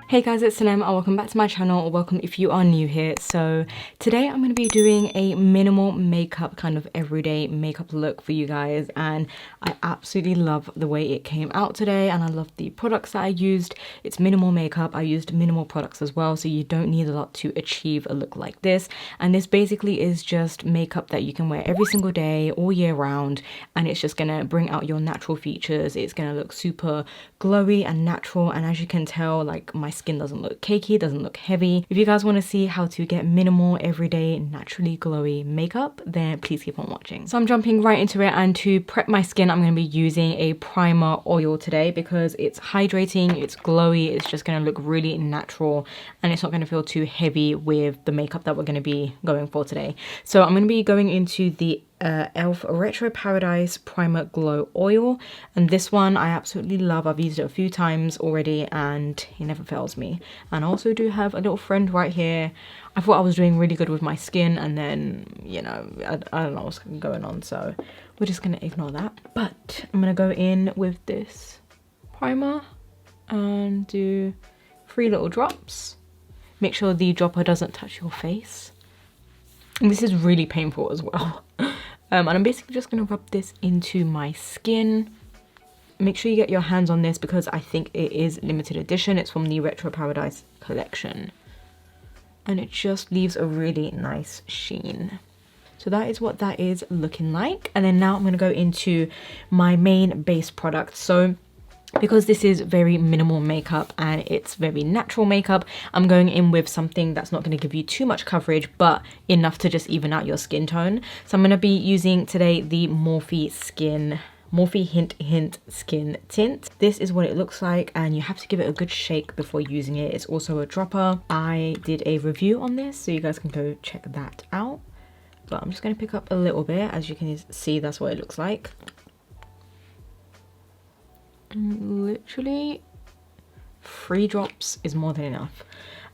Hey guys, it's Sinem and welcome back to my channel, or welcome if you are new here. So today I'm going to be doing a minimal makeup kind of everyday makeup look for you guys, and I absolutely love the way it came out today, and I love the products that I used. It's minimal makeup. I used minimal products as well, so you don't need a lot to achieve a look like this. And this basically is just makeup that you can wear every single day all year round, and it's just going to bring out your natural features. It's going to look super glowy and natural, and as you can tell, like, my skin doesn't look cakey, doesn't look heavy. If you guys want to see how to get minimal, everyday, naturally glowy makeup, then please keep on watching. So I'm jumping right into it, and to prep my skin, I'm going to be using a primer oil today because it's hydrating, it's glowy, it's just going to look really natural, and it's not going to feel too heavy with the makeup that we're going to be going for today. So I'm going to be going into the E.L.F Retro Paradise Primer Glow Oil, and this one I absolutely love. I've used it a few times already and it never fails me. And I also do have a little friend right here. I thought I was doing really good with my skin, and then, you know, I don't know what's going on, so we're just gonna ignore that. But I'm gonna go in with this primer and do 3 little drops. Make sure the dropper doesn't touch your face, and this is really painful as well. And I'm basically just going to rub this into my skin. Make sure you get your hands on this because I think it is limited edition. It's from the Retro Paradise collection. And it just leaves a really nice sheen. So that is what that is looking like. And then now I'm going to go into my main base product. So because this is very minimal makeup and it's very natural makeup, I'm going in with something that's not going to give you too much coverage, but enough to just even out your skin tone. So I'm going to be using today the Morphe Hint Skin Tint. This is what it looks like, and you have to give it a good shake before using it. It's also a dropper. I did a review on this, so you guys can go check that out. But I'm just going to pick up a little bit. As you can see, that's what it looks like. Literally 3 drops is more than enough,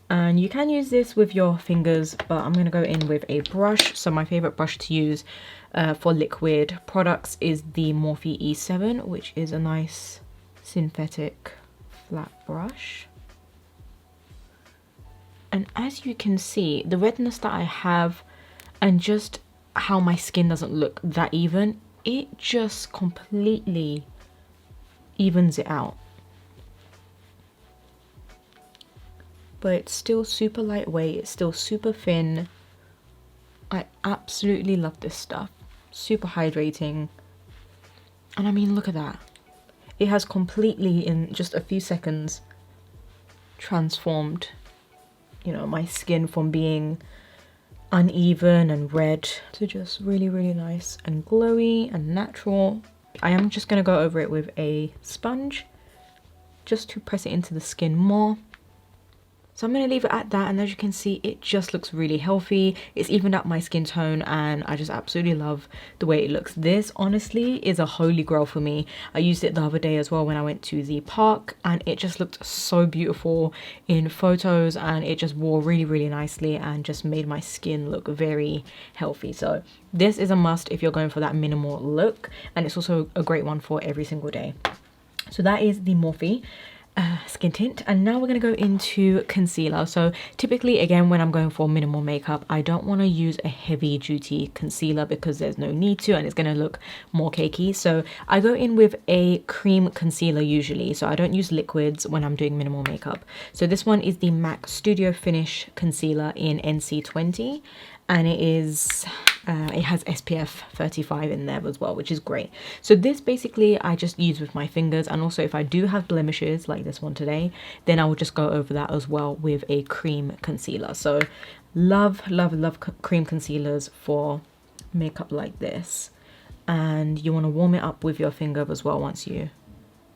and you can use this with your fingers, but I'm going to go in with a brush. So my favorite brush to use for liquid products is the Morphe E7, which is a nice synthetic flat brush. And as you can see, the redness that I have and just how my skin doesn't look that even, it just completely evens it out. But it's still super lightweight, it's still super thin. I absolutely love this stuff. Super hydrating. And I mean, look at that. It has completely, in just a few seconds, transformed, you know, my skin from being uneven and red to just really, really nice and glowy and natural. I am just going to go over it with a sponge just to press it into the skin more. So I'm going to leave it at that, and as you can see, it just looks really healthy. It's evened out my skin tone, and I just absolutely love the way it looks. This honestly is a holy grail for me. I used it the other day as well when I went to the park, and it just looked so beautiful in photos, and it just wore really, really nicely and just made my skin look very healthy. So this is a must if you're going for that minimal look, and it's also a great one for every single day. So that is the Morphe skin tint, and now we're going to go into concealer. So typically, again, when I'm going for minimal makeup, I don't want to use a heavy duty concealer because there's no need to, and it's going to look more cakey. So I go in with a cream concealer usually, so I don't use liquids when I'm doing minimal makeup. So this one is the MAC Studio Finish Concealer in NC20, and it is it has SPF 35 in there as well, which is great. So this basically I just use with my fingers, and also if I do have blemishes like this one today, then I will just go over that as well with a cream concealer. So love cream concealers for makeup like this, and you want to warm it up with your finger as well once you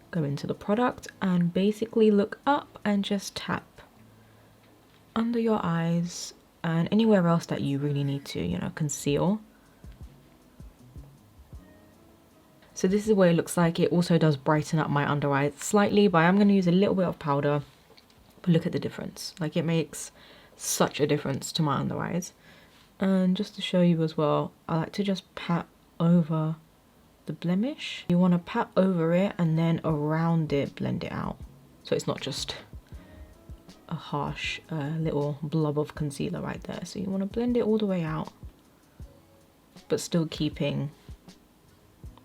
go into the product, and basically look up and just tap under your eyes and anywhere else that you really need to, you know, conceal. So this is what it looks like. It also does brighten up my under eyes slightly, but I'm going to use a little bit of powder. But look at the difference. Like, it makes such a difference to my under eyes. And just to show you as well, I like to just pat over the blemish. You want to pat over it and then around it blend it out, so it's not just a harsh little blob of concealer right there. So you want to blend it all the way out, but still keeping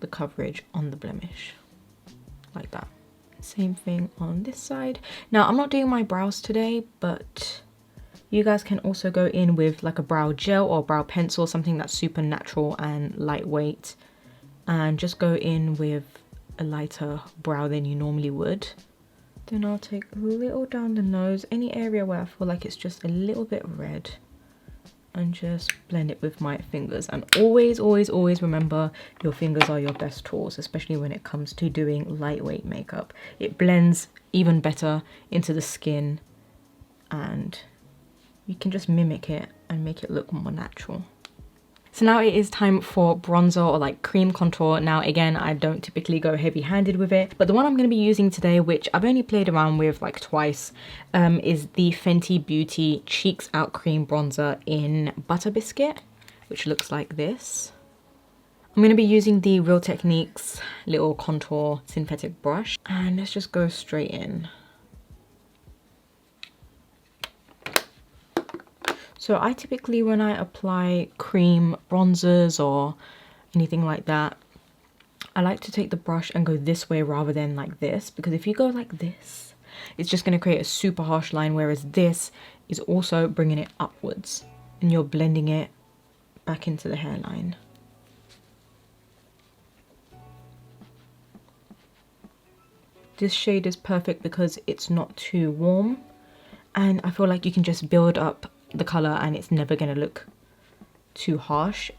the coverage on the blemish, like that. Same thing on this side. Now I'm not doing my brows today, but you guys can also go in with like a brow gel or brow pencil, something that's super natural and lightweight, and just go in with a lighter brow than you normally would. Then I'll take a little down the nose, any area where I feel like it's just a little bit red, and just blend it with my fingers. And always, always, always remember your fingers are your best tools, especially when it comes to doing lightweight makeup. It blends even better into the skin, and you can just mimic it and make it look more natural. So now it is time for bronzer or like cream contour. Now again, I don't typically go heavy handed with it, but the one I'm going to be using today, which I've only played around with like twice, is the Fenty Beauty Cheeks Out Cream Bronzer in Butta Biscuit, which looks like this. I'm going to be using the Real Techniques little contour synthetic brush, and let's just go straight in. So I typically, when I apply cream bronzers or anything like that, I like to take the brush and go this way rather than like this, because if you go like this, it's just going to create a super harsh line, whereas this is also bringing it upwards and you're blending it back into the hairline. This shade is perfect because it's not too warm, and I feel like you can just build up the color and it's never going to look too harsh.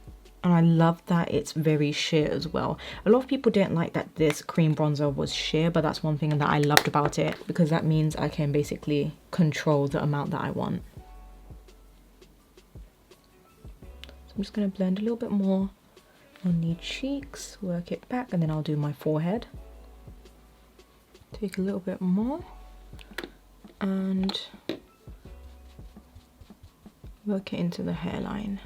And I love that it's very sheer as well. A lot of people didn't like that this cream bronzer was sheer, but that's one thing that I loved about it, because that means I can basically control the amount that I want. So I'm just going to blend a little bit more on the cheeks, work it back, and then I'll do my forehead. Take a little bit more and work it into the hairline.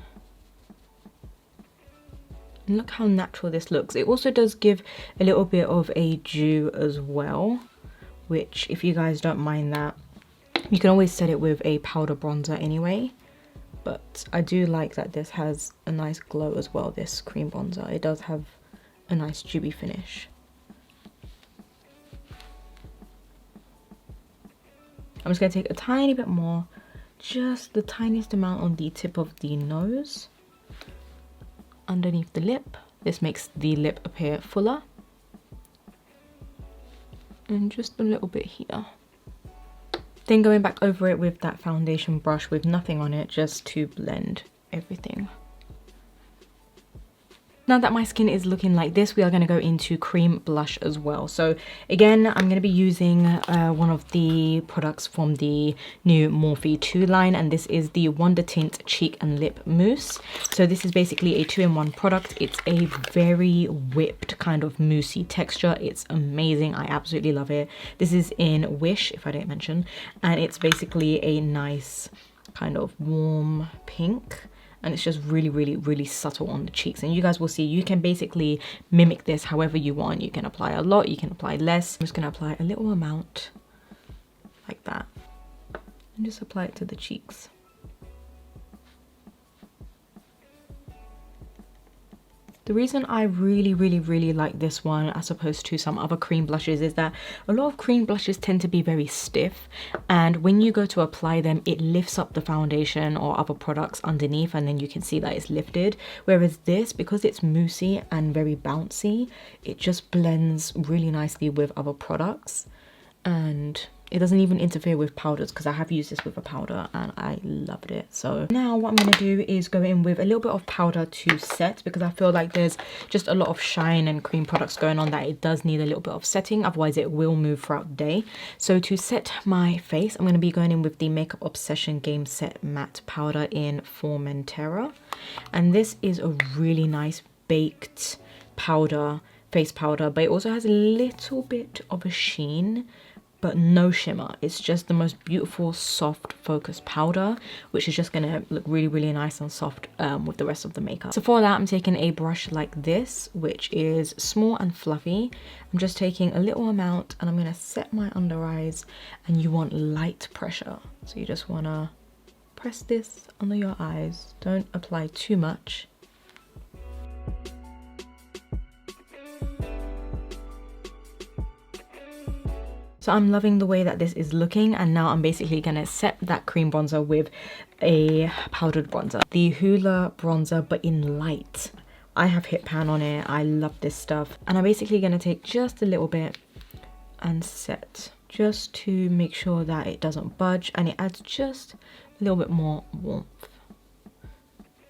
And look how natural this looks. It also does give a little bit of a dew as well, which if you guys don't mind that, you can always set it with a powder bronzer anyway. But I do like that this has a nice glow as well, this cream bronzer. It does have a nice dewy finish. I'm just going to take a tiny bit more, just the tiniest amount on the tip of the nose, underneath the lip. This makes the lip appear fuller, and just a little bit here. Then going back over it with that foundation brush with nothing on it, just to blend everything. Now that my skin is looking like this, we are going to go into cream blush as well. So again, I'm going to be using one of the products from the new Morphe 2 line, and this is the Wondertint Cheek and Lip Mousse. So this is basically a 2-in-1 product. It's a very whipped kind of moussey texture. It's amazing. I absolutely love it. This is in Wish, if I didn't mention, and it's basically a nice kind of warm pink. And it's just really, really, really subtle on the cheeks. And you guys will see, you can basically mimic this however you want. You can apply a lot, you can apply less. I'm just going to apply a little amount like that. And just apply it to the cheeks. The reason I really, really, really like this one as opposed to some other cream blushes is that a lot of cream blushes tend to be very stiff, and when you go to apply them, it lifts up the foundation or other products underneath, and then you can see that it's lifted. Whereas this, because it's moussey and very bouncy, it just blends really nicely with other products, and it doesn't even interfere with powders, because I have used this with a powder and I loved it. So now what I'm going to do is go in with a little bit of powder to set, because I feel like there's just a lot of shine and cream products going on that it does need a little bit of setting, otherwise it will move throughout the day. So to set my face, I'm going to be going in with the Makeup Obsession Game Set Matte Powder in Formentera. And this is a really nice baked powder, face powder, but it also has a little bit of a sheen. but no shimmer. It's just the most beautiful soft focus powder, which is just gonna look really nice and soft with the rest of the makeup. So for that, I'm taking a brush like this, which is small and fluffy. I'm just taking a little amount and I'm gonna set my under eyes, and you want light pressure. So you just wanna press this under your eyes. Don't apply too much. So I'm loving the way that this is looking, and now I'm basically gonna set that cream bronzer with a powdered bronzer. The Hoola bronzer, but in light. I have Hit Pan on it. I love this stuff. And I'm basically gonna take just a little bit and set, just to make sure that it doesn't budge, and it adds just a little bit more warmth.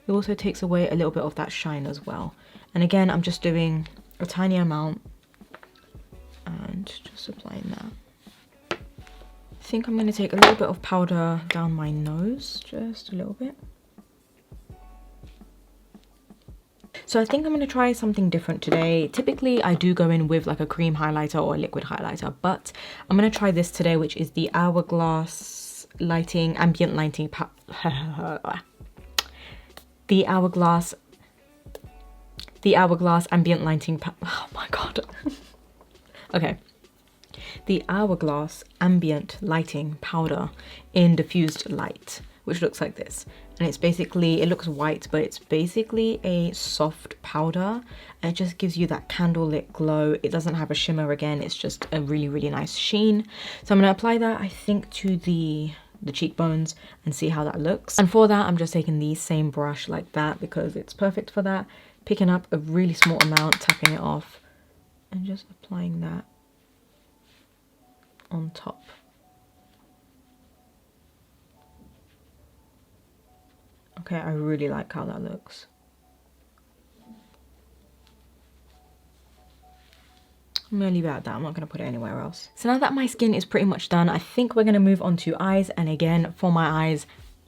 It also takes away a little bit of that shine as well. And again, I'm just doing a tiny amount and just applying that. I think I'm going to take a little bit of powder down my nose, just a little bit. So I think I'm going to try something different today. Typically I do go in with like a cream highlighter or a liquid highlighter, but I'm going to try this today, which is the Hourglass lighting, ambient lighting, the Hourglass ambient lighting, oh my god. Okay. The Hourglass ambient lighting powder in Diffused Light, which looks like this. And it's basically, it looks white, but it's basically a soft powder, and it just gives you that candlelit glow. It doesn't have a shimmer again, it's just a really nice sheen. So I'm going to apply that, I think, to the cheekbones and see how that looks. And for that, I'm just taking the same brush like that because it's perfect for that. Picking up a really small amount, tapping it off, and just applying that on top. Okay, I really like how that looks. I'm gonna leave it at that. I'm not gonna put it anywhere else. So now that my skin is pretty much done, I think we're gonna move on to eyes. And again, for my eyes,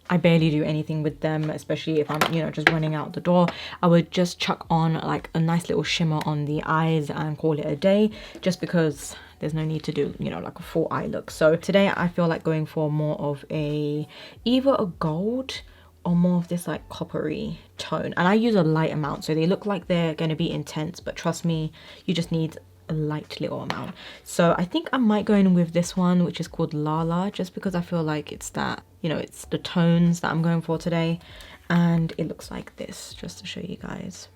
I barely do anything with them, especially if I'm, you know, just running out the door. I would just chuck on like a nice little shimmer on the eyes and call it a day, just because there's no need to do, you know, like a full eye look. So today I feel like going for more of either a gold or more of this like coppery tone. And I use a light amount, so they look like they're going to be intense, but trust me, you just need a light little amount. So I think I might go in with this one, which is called Lala, just because I feel like it's that, you know, it's the tones that I'm going for today. And it looks like this, just to show you guys.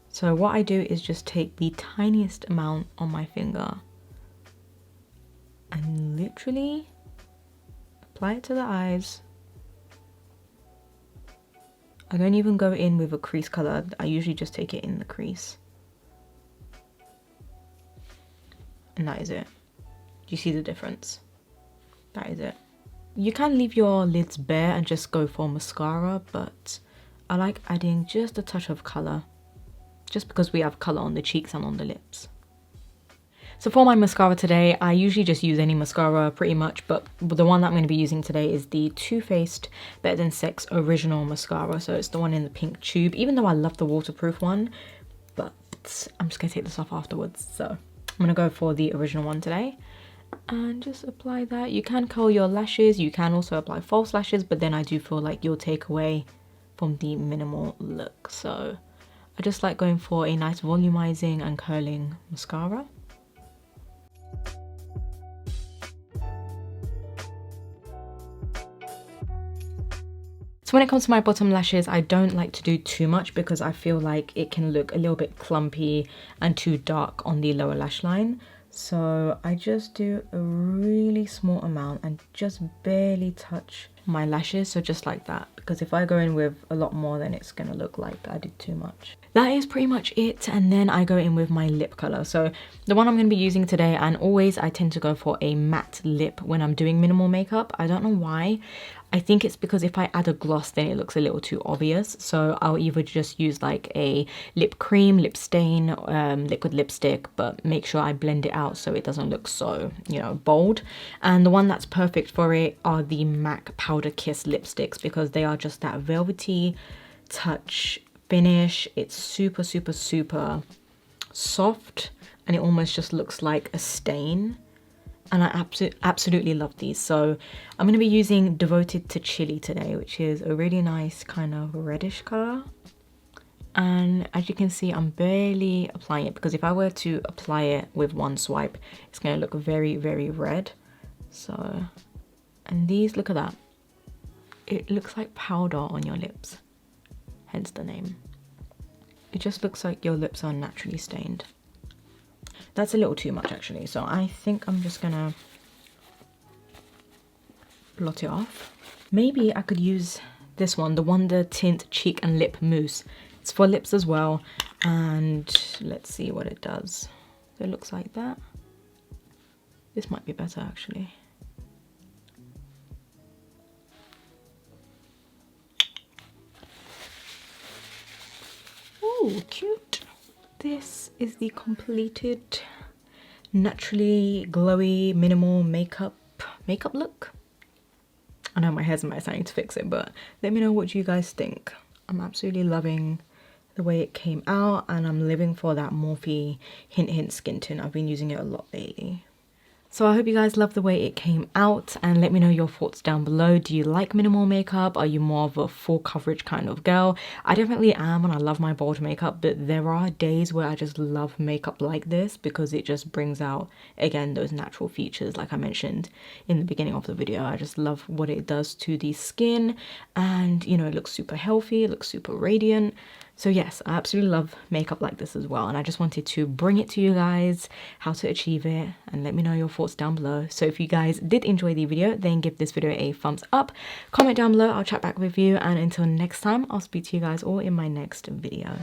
So what I do is just take the tiniest amount on my finger and literally apply it to the eyes. I don't even go in with a crease color. I usually just take it in the crease. And that is it. Do you see the difference? That is it. You can leave your lids bare and just go for mascara, but I like adding just a touch of color, just because we have color on the cheeks and on the lips. So for my mascara today, I usually just use any mascara pretty much, but the one that I'm going to be using today is the Too Faced Better Than Sex Original Mascara. So it's the one in the pink tube, even though I love the waterproof one, but I'm just going to take this off afterwards. So I'm going to go for the original one today and just apply that. You can curl your lashes, you can also apply false lashes, but then I do feel like you'll take away from the minimal look. So I just like going for a nice volumizing and curling mascara. So when it comes to my bottom lashes, I don't like to do too much because I feel like it can look a little bit clumpy and too dark on the lower lash line. So I just do a really small amount and just barely touch my lashes, so just like that, because if I go in with a lot more, then it's gonna look like I did too much. That is pretty much it, and then I go in with my lip color. So the one I'm gonna be using today, and always I tend to go for a matte lip when I'm doing minimal makeup. I don't know why. I think it's because if I add a gloss, then it looks a little too obvious. So I'll either just use like a lip cream, lip stain, liquid lipstick, but make sure I blend it out so it doesn't look so, you know, bold. And the one that's perfect for it are the MAC Powder Kiss lipsticks, because they are just that velvety touch finish. It's super soft, and it almost just looks like a stain. and I absolutely love these. So I'm going to be using Devoted to Chilli today, which is a really nice kind of reddish color. And as you can see, I'm barely applying it, because if I were to apply it with one swipe, it's going to look very, very red. So, and these, look at that. It looks like powder on your lips, hence the name. It just looks like your lips are naturally stained. That's a little too much actually, so I think I'm just gonna blot it off. Maybe I could use this one, the Wondertint Cheek and Lip Mousse. It's for lips as well, and let's see what it does. It looks like that. This might be better actually. Ooh, cute. This is the completed, naturally glowy, minimal makeup look. I know my hair's a mess, I need to fix it, but let me know what you guys think. I'm absolutely loving the way it came out, and I'm living for that Morphe hint skin tint. I've been using it a lot lately. So I hope you guys love the way it came out, and let me know your thoughts down below. Do you like minimal makeup? Are you more of a full coverage kind of girl? I definitely am, and I love my bold makeup, but there are days where I just love makeup like this because it just brings out, again, those natural features like I mentioned in the beginning of the video. I just love what it does to the skin, and you know, it looks super healthy, it looks super radiant. So yes, I absolutely love makeup like this as well, and I just wanted to bring it to you guys, how to achieve it, and let me know your thoughts down below. So if you guys did enjoy the video, then give this video a thumbs up, comment down below, I'll chat back with you, and until next time, I'll speak to you guys all in my next video.